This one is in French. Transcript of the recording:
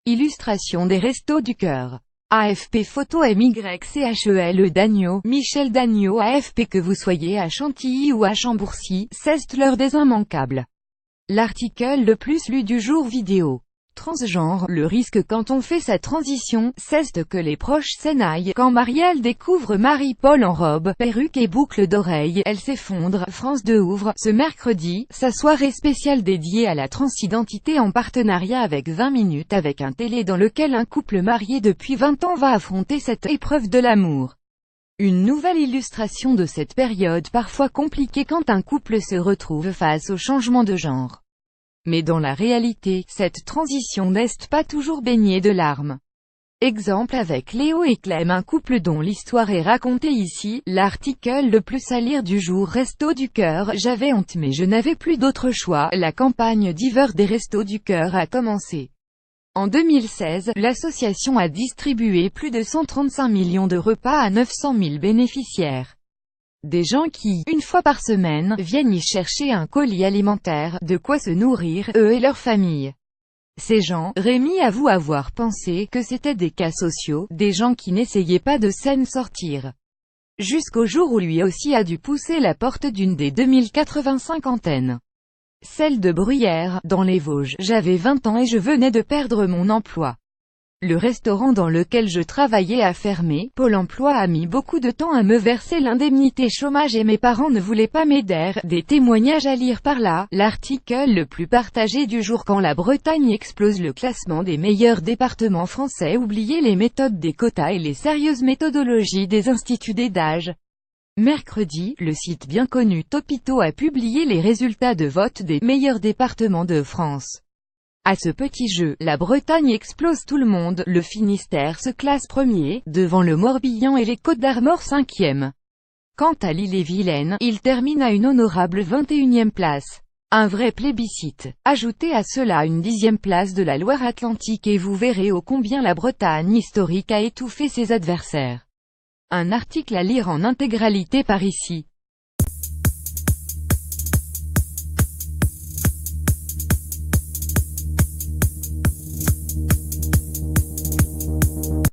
Illustration des Restos du Cœur. AFP photo MYCHEL Dagneau, Michel Dagneau AFP. Que vous soyez à Chantilly ou à Chambourcy, c'est l'heure des immanquables. L'article le plus lu du jour vidéo. Transgenre, le risque quand on fait sa transition, c'est que les proches s'énaillent. Quand Marielle découvre Marie-Paul en robe, perruque et boucle d'oreille, elle s'effondre. France 2 ouvre, ce mercredi, sa soirée spéciale dédiée à la transidentité en partenariat avec 20 minutes avec un télé dans lequel un couple marié depuis 20 ans va affronter cette épreuve de l'amour. Une nouvelle illustration de cette période parfois compliquée quand un couple se retrouve face au changement de genre. Mais dans la réalité, cette transition n'est pas toujours baignée de larmes. Exemple avec Léo et Clem, un couple dont l'histoire est racontée ici. L'article le plus à lire du jour. Restos du Cœur. J'avais honte mais je n'avais plus d'autre choix. La campagne d'hiver des Restos du Cœur a commencé. En 2016, l'association a distribué plus de 135 millions de repas à 900 000 bénéficiaires. Des gens qui, une fois par semaine, viennent y chercher un colis alimentaire, de quoi se nourrir, eux et leur famille. Ces gens, Rémi avoue avoir pensé que c'étaient des cas sociaux, des gens qui n'essayaient pas de s'en sortir. Jusqu'au jour où lui aussi a dû pousser la porte d'une des 2085 antennes. Celle de Bruyères, dans les Vosges. J'avais 20 ans et je venais de perdre mon emploi. Le restaurant dans lequel je travaillais a fermé. Pôle emploi a mis beaucoup de temps à me verser l'indemnité chômage et mes parents ne voulaient pas m'aider. Des témoignages à lire par là. L'article le plus partagé du jour. Quand la Bretagne explose le classement des meilleurs départements français. Oubliez les méthodes des quotas et les sérieuses méthodologies des instituts d'âge. Mercredi, le site bien connu Topito a publié les résultats de vote des meilleurs départements de France. À ce petit jeu, la Bretagne explose tout le monde. Le Finistère se classe premier, devant le Morbihan et les Côtes-d'Armor 5e. Quant à l'Ille-et-Vilaine, il termine à une honorable 21e place. Un vrai plébiscite. Ajoutez à cela une 10e place de la Loire-Atlantique et vous verrez ô combien la Bretagne historique a étouffé ses adversaires. Un article à lire en intégralité par ici.